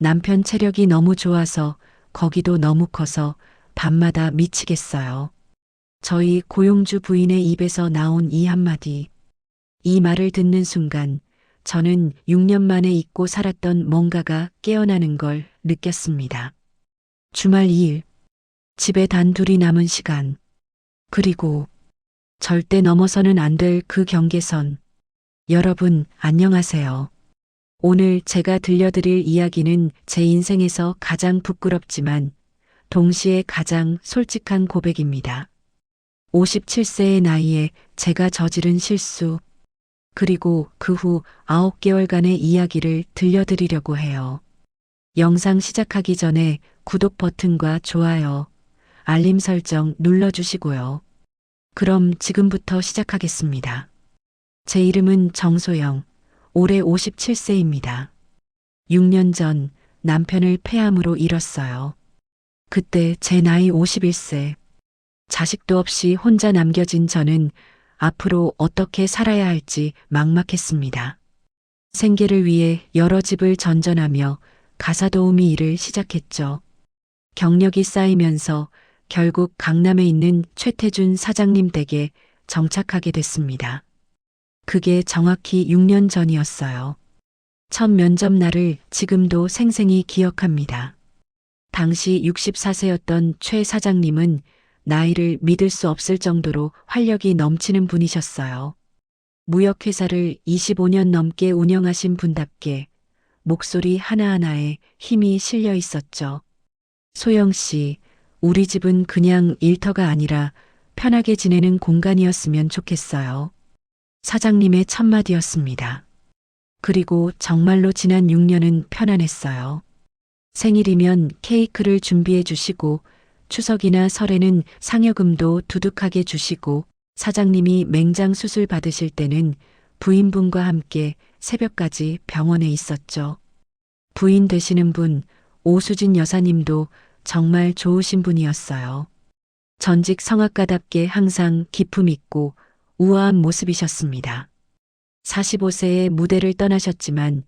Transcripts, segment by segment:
남편 체력이 너무 좋아서 거기도 너무 커서 밤마다 미치겠어요. 저희 고용주 부인의 입에서 나온 이 한마디. 이 말을 듣는 순간 저는 6년 만에 잊고 살았던 뭔가가 깨어나는 걸 느꼈습니다. 주말 2일, 집에 단둘이 남은 시간, 그리고 절대 넘어서는 안 될 그 경계선. 여러분, 안녕하세요. 오늘 제가 들려드릴 이야기는 제 인생에서 가장 부끄럽지만 동시에 가장 솔직한 고백입니다. 57세의 나이에 제가 저지른 실수, 그리고 그 후 9개월간의 이야기를 들려드리려고 해요. 영상 시작하기 전에 구독 버튼과 좋아요, 알림 설정 눌러주시고요. 그럼 지금부터 시작하겠습니다. 제 이름은 정소영, 올해 57세입니다. 6년 전 남편을 폐암으로 잃었어요. 그때 제 나이 51세. 자식도 없이 혼자 남겨진 저는 앞으로 어떻게 살아야 할지 막막했습니다. 생계를 위해 여러 집을 전전하며 가사도우미 일을 시작했죠. 경력이 쌓이면서 결국 강남에 있는 최태준 사장님 댁에 정착하게 됐습니다. 그게 정확히 6년 전이었어요. 첫 면접 날을 지금도 생생히 기억합니다. 당시 64세였던 최 사장님은 나이를 믿을 수 없을 정도로 활력이 넘치는 분이셨어요. 무역회사를 25년 넘게 운영하신 분답게 목소리 하나하나에 힘이 실려 있었죠. 소영 씨, 우리 집은 그냥 일터가 아니라 편하게 지내는 공간이었으면 좋겠어요. 사장님의 첫마디였습니다. 그리고 정말로 지난 6년은 편안했어요. 생일이면 케이크를 준비해 주시고 추석이나 설에는 상여금도 두둑하게 주시고 사장님이 맹장 수술 받으실 때는 부인분과 함께 새벽까지 병원에 있었죠. 부인 되시는 분 오수진 여사님도 정말 좋으신 분이었어요. 전직 성악가답게 항상 기품 있고 우아한 모습이셨습니다. 45세에 무대를 떠나셨지만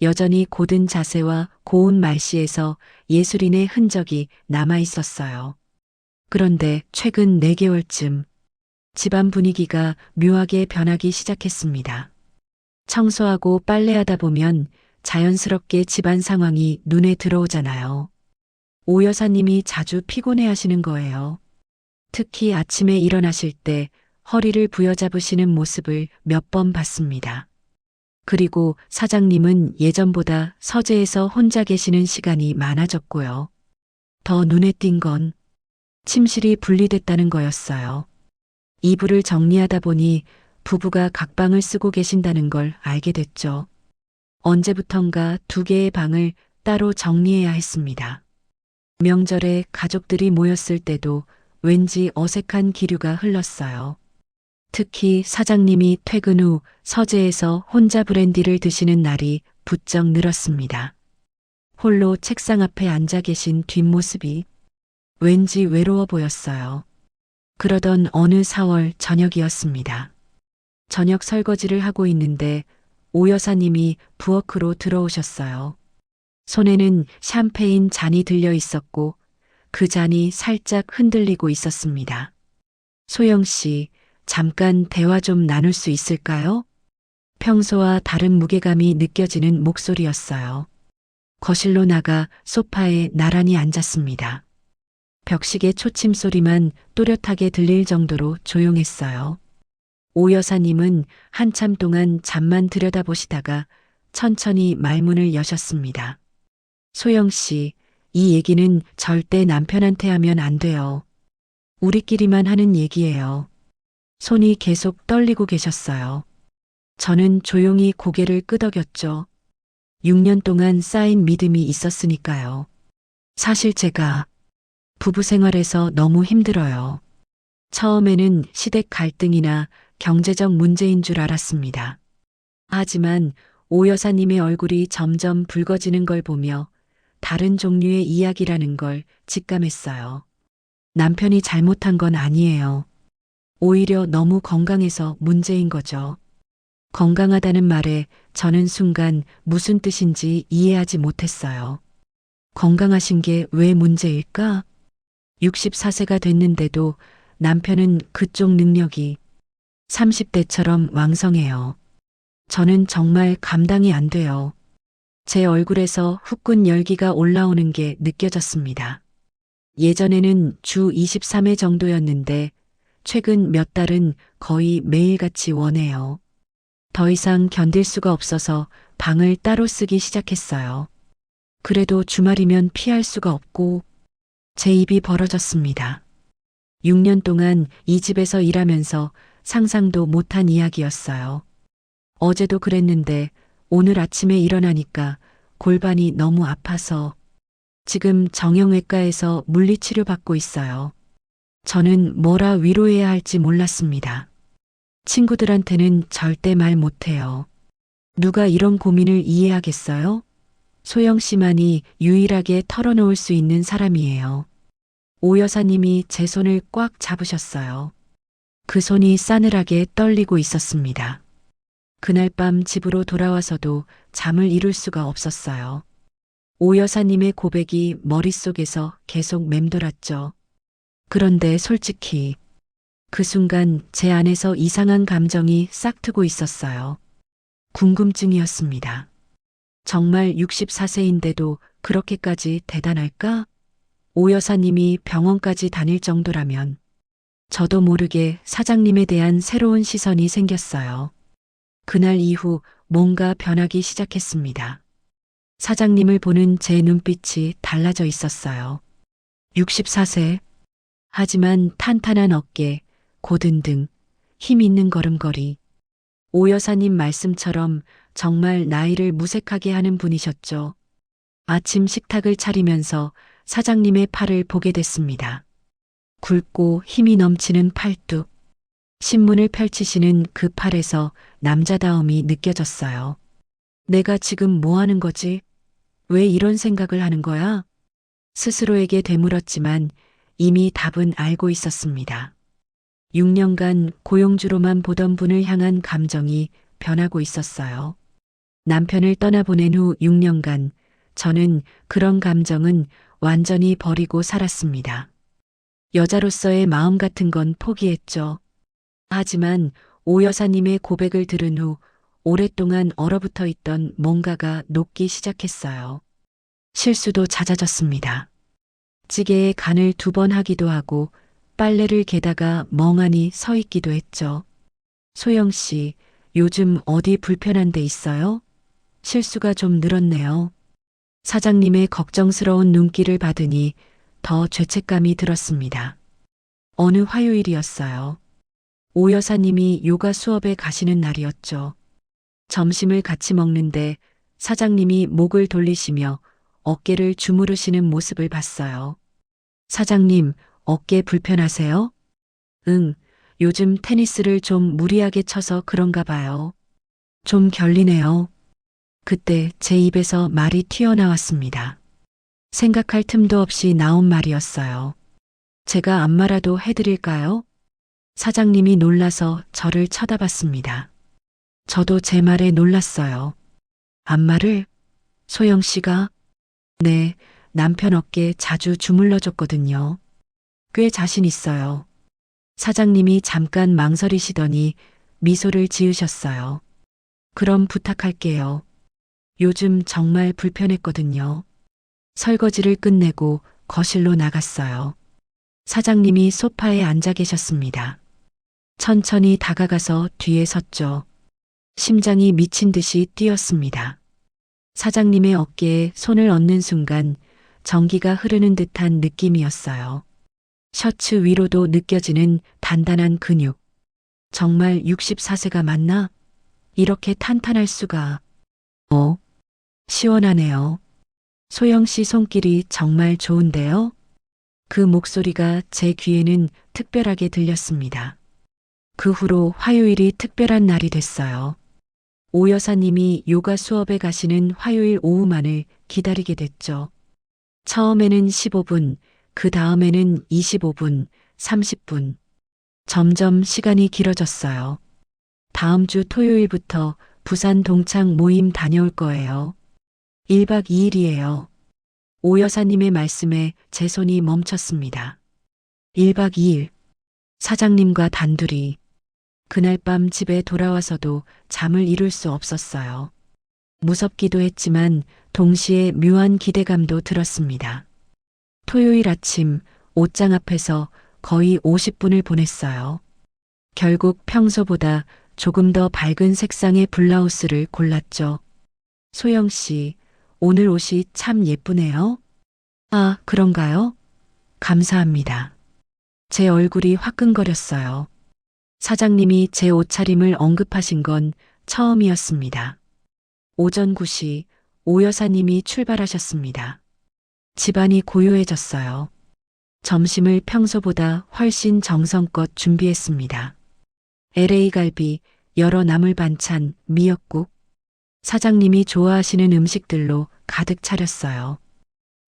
여전히 고든 자세와 고운 말씨에서 예술인의 흔적이 남아 있었어요. 그런데 최근 4개월쯤 집안 분위기가 묘하게 변하기 시작했습니다. 청소하고 빨래하다 보면 자연스럽게 집안 상황이 눈에 들어오잖아요. 오 여사님이 자주 피곤해 하시는 거예요. 특히 아침에 일어나실 때 허리를 부여잡으시는 모습을 몇 번 봤습니다. 그리고 사장님은 예전보다 서재에서 혼자 계시는 시간이 많아졌고요. 더 눈에 띈 건 침실이 분리됐다는 거였어요. 이불을 정리하다 보니 부부가 각방을 쓰고 계신다는 걸 알게 됐죠. 언제부턴가 2개의 방을 따로 정리해야 했습니다. 명절에 가족들이 모였을 때도 왠지 어색한 기류가 흘렀어요. 특히 사장님이 퇴근 후 서재에서 혼자 브랜디를 드시는 날이 부쩍 늘었습니다. 홀로 책상 앞에 앉아 계신 뒷모습이 왠지 외로워 보였어요. 그러던 어느 4월 저녁이었습니다. 저녁 설거지를 하고 있는데 오 여사님이 부엌으로 들어오셨어요. 손에는 샴페인 잔이 들려 있었고 그 잔이 살짝 흔들리고 있었습니다. 소영 씨, 잠깐 대화 좀 나눌 수 있을까요? 평소와 다른 무게감이 느껴지는 목소리였어요. 거실로 나가 소파에 나란히 앉았습니다. 벽시계 초침 소리만 또렷하게 들릴 정도로 조용했어요. 오 여사님은 한참 동안 잠만 들여다보시다가 천천히 말문을 여셨습니다. 소영 씨, 이 얘기는 절대 남편한테 하면 안 돼요. 우리끼리만 하는 얘기예요. 손이 계속 떨리고 계셨어요. 저는 조용히 고개를 끄덕였죠. 6년 동안 쌓인 믿음이 있었으니까요. 사실 제가 부부 생활에서 너무 힘들어요. 처음에는 시댁 갈등이나 경제적 문제인 줄 알았습니다. 하지만 오 여사님의 얼굴이 점점 붉어지는 걸 보며 다른 종류의 이야기라는 걸 직감했어요. 남편이 잘못한 건 아니에요. 오히려 너무 건강해서 문제인 거죠. 건강하다는 말에 저는 순간 무슨 뜻인지 이해하지 못했어요. 건강하신 게 왜 문제일까? 64세가 됐는데도 남편은 그쪽 능력이 30대처럼 왕성해요. 저는 정말 감당이 안 돼요. 제 얼굴에서 후끈 열기가 올라오는 게 느껴졌습니다. 예전에는 주 23회 정도였는데 최근 몇 달은 거의 매일같이 원해요. 더 이상 견딜 수가 없어서 방을 따로 쓰기 시작했어요. 그래도 주말이면 피할 수가 없고 제 입이 벌어졌습니다. 6년 동안 이 집에서 일하면서 상상도 못한 이야기였어요. 어제도 그랬는데 오늘 아침에 일어나니까 골반이 너무 아파서 지금 정형외과에서 물리치료 받고 있어요. 저는 뭐라 위로해야 할지 몰랐습니다. 친구들한테는 절대 말 못해요. 누가 이런 고민을 이해하겠어요? 소영 씨만이 유일하게 털어놓을 수 있는 사람이에요. 오 여사님이 제 손을 꽉 잡으셨어요. 그 손이 싸늘하게 떨리고 있었습니다. 그날 밤 집으로 돌아와서도 잠을 이룰 수가 없었어요. 오 여사님의 고백이 머릿속에서 계속 맴돌았죠. 그런데 솔직히 그 순간 제 안에서 이상한 감정이 싹트고 있었어요. 궁금증이었습니다. 정말 64세인데도 그렇게까지 대단할까? 오 여사님이 병원까지 다닐 정도라면 저도 모르게 사장님에 대한 새로운 시선이 생겼어요. 그날 이후 뭔가 변하기 시작했습니다. 사장님을 보는 제 눈빛이 달라져 있었어요. 64세. 하지만 탄탄한 어깨, 고든 등, 힘 있는 걸음걸이. 오 여사님 말씀처럼 정말 나이를 무색하게 하는 분이셨죠. 아침 식탁을 차리면서 사장님의 팔을 보게 됐습니다. 굵고 힘이 넘치는 팔뚝. 신문을 펼치시는 그 팔에서 남자다움이 느껴졌어요. 내가 지금 뭐 하는 거지? 왜 이런 생각을 하는 거야? 스스로에게 되물었지만 이미 답은 알고 있었습니다. 6년간 고용주로만 보던 분을 향한 감정이 변하고 있었어요. 남편을 떠나보낸 후 6년간 저는 그런 감정은 완전히 버리고 살았습니다. 여자로서의 마음 같은 건 포기했죠. 하지만 오 여사님의 고백을 들은 후 오랫동안 얼어붙어 있던 뭔가가 녹기 시작했어요. 실수도 잦아졌습니다. 찌개에 간을 2번 하기도 하고 빨래를 개다가 멍하니 서 있기도 했죠. 소영 씨, 요즘 어디 불편한 데 있어요? 실수가 좀 늘었네요. 사장님의 걱정스러운 눈길을 받으니 더 죄책감이 들었습니다. 어느 화요일이었어요. 오 여사님이 요가 수업에 가시는 날이었죠. 점심을 같이 먹는데 사장님이 목을 돌리시며 어깨를 주무르시는 모습을 봤어요. 사장님, 어깨 불편하세요? 응, 요즘 테니스를 좀 무리하게 쳐서 그런가 봐요. 좀 결리네요. 그때 제 입에서 말이 튀어나왔습니다. 생각할 틈도 없이 나온 말이었어요. 제가 안마라도 해드릴까요? 사장님이 놀라서 저를 쳐다봤습니다. 저도 제 말에 놀랐어요. 안마를? 소영 씨가? 네, 남편 어깨 자주 주물러줬거든요. 꽤 자신 있어요. 사장님이 잠깐 망설이시더니 미소를 지으셨어요. 그럼 부탁할게요. 요즘 정말 불편했거든요. 설거지를 끝내고 거실로 나갔어요. 사장님이 소파에 앉아 계셨습니다. 천천히 다가가서 뒤에 섰죠. 심장이 미친 듯이 뛰었습니다. 사장님의 어깨에 손을 얹는 순간 전기가 흐르는 듯한 느낌이었어요. 셔츠 위로도 느껴지는 단단한 근육. 정말 64세가 맞나? 이렇게 탄탄할 수가. 시원하네요. 소영 씨 손길이 정말 좋은데요? 그 목소리가 제 귀에는 특별하게 들렸습니다. 그 후로 화요일이 특별한 날이 됐어요. 오 여사님이 요가 수업에 가시는 화요일 오후만을 기다리게 됐죠. 처음에는 15분, 그 다음에는 25분, 30분. 점점 시간이 길어졌어요. 다음 주 토요일부터 부산 동창 모임 다녀올 거예요. 1박 2일이에요. 오 여사님의 말씀에 제 손이 멈췄습니다. 1박 2일 사장님과 단둘이 그날 밤 집에 돌아와서도 잠을 이룰 수 없었어요. 무섭기도 했지만 동시에 묘한 기대감도 들었습니다. 토요일 아침 옷장 앞에서 거의 50분을 보냈어요. 결국 평소보다 조금 더 밝은 색상의 블라우스를 골랐죠. 소영 씨, 오늘 옷이 참 예쁘네요. 아, 그런가요? 감사합니다. 제 얼굴이 화끈거렸어요. 사장님이 제 옷차림을 언급하신 건 처음이었습니다. 오전 9시 오 여사님이 출발하셨습니다. 집안이 고요해졌어요. 점심을 평소보다 훨씬 정성껏 준비했습니다. LA 갈비, 여러 나물 반찬, 미역국, 사장님이 좋아하시는 음식들로 가득 차렸어요.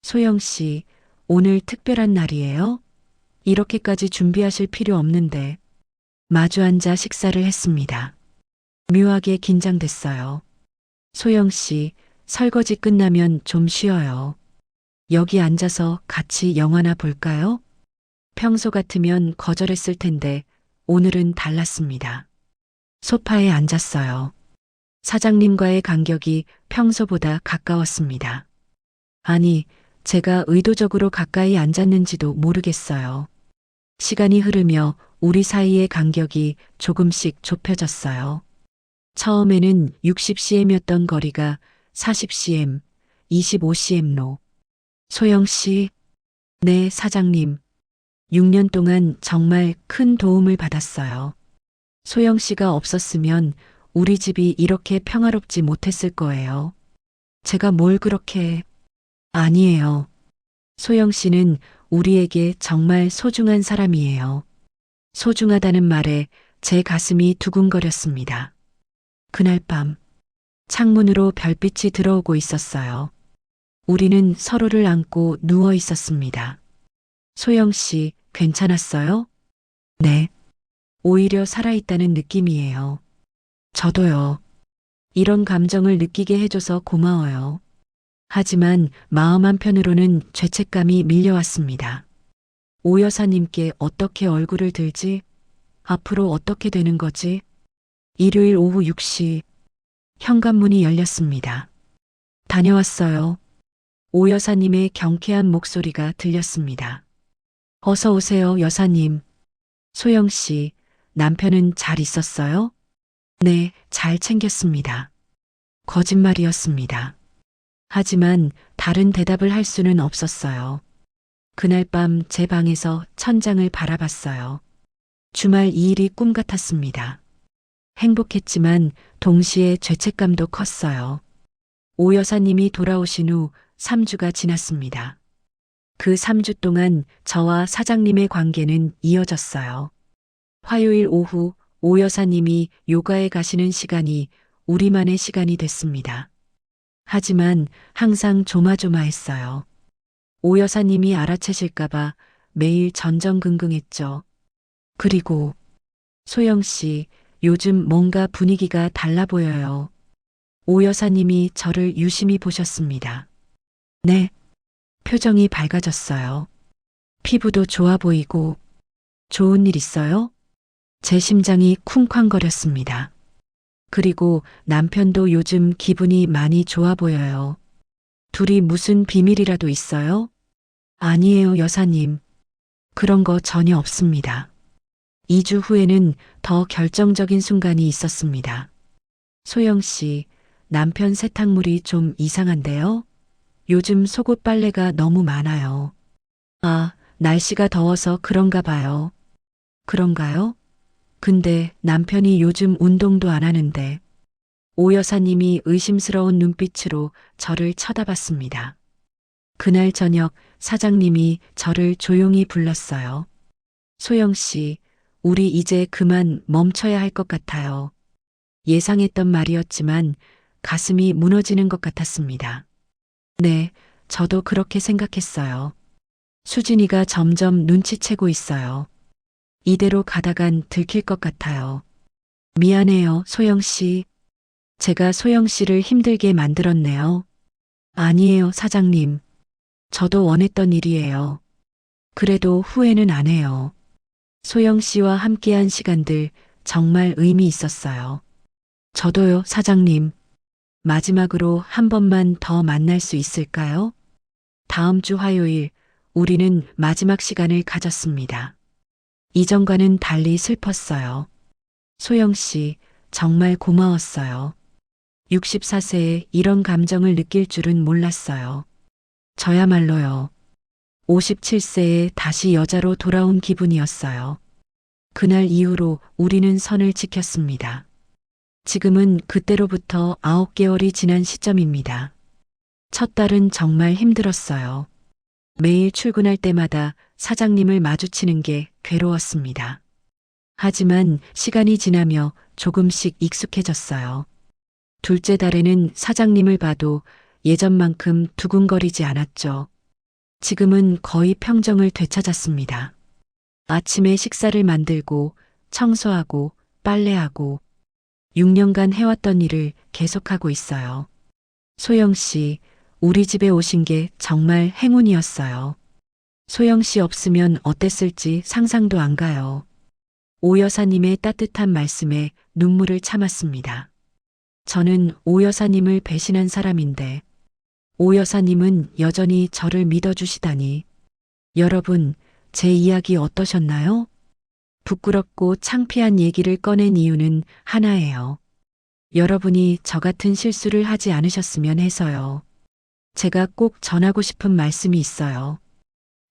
소영 씨, 오늘 특별한 날이에요? 이렇게까지 준비하실 필요 없는데. 마주 앉아 식사를 했습니다. 묘하게 긴장됐어요. 소영 씨, 설거지 끝나면 좀 쉬어요. 여기 앉아서 같이 영화나 볼까요? 평소 같으면 거절했을 텐데 오늘은 달랐습니다. 소파에 앉았어요. 사장님과의 간격이 평소보다 가까웠습니다. 아니, 제가 의도적으로 가까이 앉았는지도 모르겠어요. 시간이 흐르며 우리 사이의 간격이 조금씩 좁혀졌어요. 처음에는 60cm였던 거리가 40cm, 25cm로. 소영 씨, 네, 사장님. 6년 동안 정말 큰 도움을 받았어요. 소영 씨가 없었으면 우리 집이 이렇게 평화롭지 못했을 거예요. 제가 뭘 그렇게... 아니에요. 소영 씨는 우리에게 정말 소중한 사람이에요. 소중하다는 말에 제 가슴이 두근거렸습니다. 그날 밤, 창문으로 별빛이 들어오고 있었어요. 우리는 서로를 안고 누워 있었습니다. 소영 씨, 괜찮았어요? 네. 오히려 살아있다는 느낌이에요. 저도요. 이런 감정을 느끼게 해줘서 고마워요. 하지만 마음 한편으로는 죄책감이 밀려왔습니다. 오 여사님께 어떻게 얼굴을 들지? 앞으로 어떻게 되는 거지? 일요일 오후 6시 현관문이 열렸습니다. 다녀왔어요. 오 여사님의 경쾌한 목소리가 들렸습니다. 어서 오세요, 여사님. 소영 씨, 남편은 잘 있었어요? 네, 잘 챙겼습니다. 거짓말이었습니다. 하지만 다른 대답을 할 수는 없었어요. 그날 밤 제 방에서 천장을 바라봤어요. 주말 이 일이 꿈 같았습니다. 행복했지만 동시에 죄책감도 컸어요. 오 여사님이 돌아오신 후 3주가 지났습니다. 그 3주 동안 저와 사장님의 관계는 이어졌어요. 화요일 오후 오 여사님이 요가에 가시는 시간이 우리만의 시간이 됐습니다. 하지만 항상 조마조마했어요. 오 여사님이 알아채실까봐 매일 전전긍긍했죠. 그리고 소영 씨, 요즘 뭔가 분위기가 달라 보여요. 오 여사님이 저를 유심히 보셨습니다. 네. 표정이 밝아졌어요. 피부도 좋아 보이고. 좋은 일 있어요? 제 심장이 쿵쾅거렸습니다. 그리고 남편도 요즘 기분이 많이 좋아 보여요. 둘이 무슨 비밀이라도 있어요? 아니에요, 여사님. 그런 거 전혀 없습니다. 2주 후에는 더 결정적인 순간이 있었습니다. 소영 씨, 남편 세탁물이 좀 이상한데요? 요즘 속옷 빨래가 너무 많아요. 아, 날씨가 더워서 그런가 봐요. 그런가요? 근데 남편이 요즘 운동도 안 하는데. 오 여사님이 의심스러운 눈빛으로 저를 쳐다봤습니다. 그날 저녁 사장님이 저를 조용히 불렀어요. 소영 씨, 우리 이제 그만 멈춰야 할 것 같아요. 예상했던 말이었지만 가슴이 무너지는 것 같았습니다. 네, 저도 그렇게 생각했어요. 수진이가 점점 눈치채고 있어요. 이대로 가다간 들킬 것 같아요. 미안해요, 소영 씨. 제가 소영 씨를 힘들게 만들었네요. 아니에요, 사장님. 저도 원했던 일이에요. 그래도 후회는 안 해요. 소영 씨와 함께한 시간들 정말 의미 있었어요. 저도요, 사장님. 마지막으로 한 번만 더 만날 수 있을까요? 다음 주 화요일, 우리는 마지막 시간을 가졌습니다. 이전과는 달리 슬펐어요. 소영 씨, 정말 고마웠어요. 64세에 이런 감정을 느낄 줄은 몰랐어요. 저야말로요. 57세에 다시 여자로 돌아온 기분이었어요. 그날 이후로 우리는 선을 지켰습니다. 지금은 그때로부터 9개월이 지난 시점입니다. 첫 달은 정말 힘들었어요. 매일 출근할 때마다 사장님을 마주치는 게 괴로웠습니다. 하지만 시간이 지나며 조금씩 익숙해졌어요. 둘째 달에는 사장님을 봐도 예전만큼 두근거리지 않았죠. 지금은 거의 평정을 되찾았습니다. 아침에 식사를 만들고 청소하고 빨래하고 6년간 해왔던 일을 계속하고 있어요. 소영 씨, 우리 집에 오신 게 정말 행운이었어요. 소영 씨 없으면 어땠을지 상상도 안 가요. 오 여사님의 따뜻한 말씀에 눈물을 참았습니다. 저는 오 여사님을 배신한 사람인데 오 여사님은 여전히 저를 믿어주시다니. 여러분, 제 이야기 어떠셨나요? 부끄럽고 창피한 얘기를 꺼낸 이유는 하나예요. 여러분이 저 같은 실수를 하지 않으셨으면 해서요. 제가 꼭 전하고 싶은 말씀이 있어요.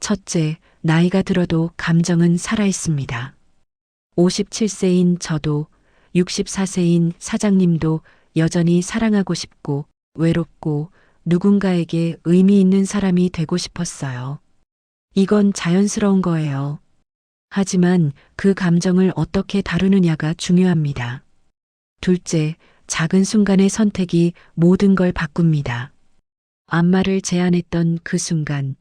첫째, 나이가 들어도 감정은 살아있습니다. 57세인 저도 64세인 사장님도 여전히 사랑하고 싶고 외롭고 누군가에게 의미 있는 사람이 되고 싶었어요. 이건 자연스러운 거예요. 하지만 그 감정을 어떻게 다루느냐가 중요합니다. 둘째, 작은 순간의 선택이 모든 걸 바꿉니다. 안마를 제안했던 그 순간,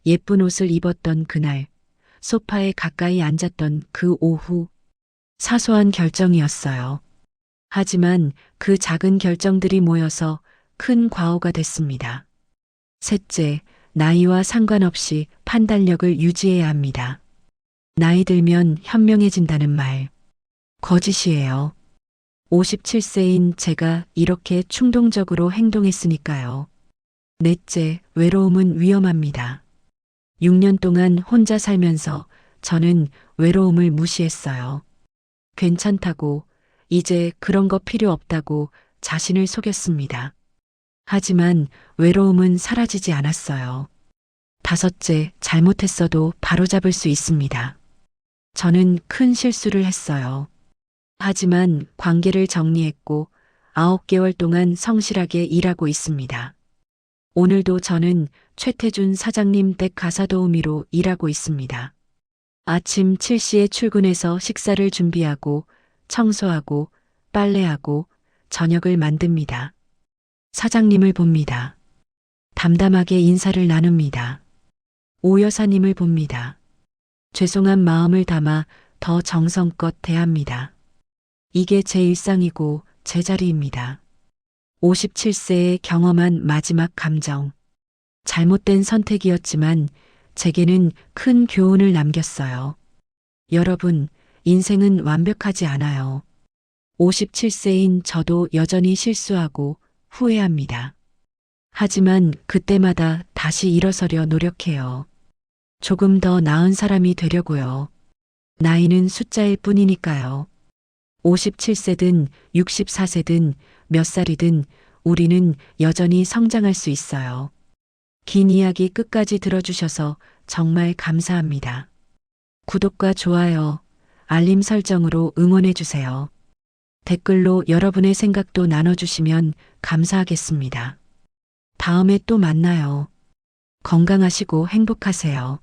예쁜 옷을 입었던 그날, 소파에 가까이 앉았던 그 오후, 사소한 결정이었어요. 하지만 그 작은 결정들이 모여서 큰 과오가 됐습니다. 셋째, 나이와 상관없이 판단력을 유지해야 합니다. 나이 들면 현명해진다는 말, 거짓이에요. 57세인 제가 이렇게 충동적으로 행동했으니까요. 넷째, 외로움은 위험합니다. 6년 동안 혼자 살면서 저는 외로움을 무시했어요. 괜찮다고, 이제 그런 거 필요 없다고 자신을 속였습니다. 하지만 외로움은 사라지지 않았어요. 다섯째, 잘못했어도 바로잡을 수 있습니다. 저는 큰 실수를 했어요. 하지만 관계를 정리했고 9개월 동안 성실하게 일하고 있습니다. 오늘도 저는 최태준 사장님 댁 가사도우미로 일하고 있습니다. 아침 7시에 출근해서 식사를 준비하고 청소하고 빨래하고 저녁을 만듭니다. 사장님을 봅니다. 담담하게 인사를 나눕니다. 오 여사님을 봅니다. 죄송한 마음을 담아 더 정성껏 대합니다. 이게 제 일상이고 제 자리입니다. 57세에 경험한 마지막 감정. 잘못된 선택이었지만 제게는 큰 교훈을 남겼어요. 여러분, 인생은 완벽하지 않아요. 57세인 저도 여전히 실수하고 후회합니다. 하지만 그때마다 다시 일어서려 노력해요. 조금 더 나은 사람이 되려고요. 나이는 숫자일 뿐이니까요. 57세든 64세든 몇 살이든 우리는 여전히 성장할 수 있어요. 긴 이야기 끝까지 들어주셔서 정말 감사합니다. 구독과 좋아요, 알림 설정으로 응원해주세요. 댓글로 여러분의 생각도 나눠주시면 감사하겠습니다. 다음에 또 만나요. 건강하시고 행복하세요.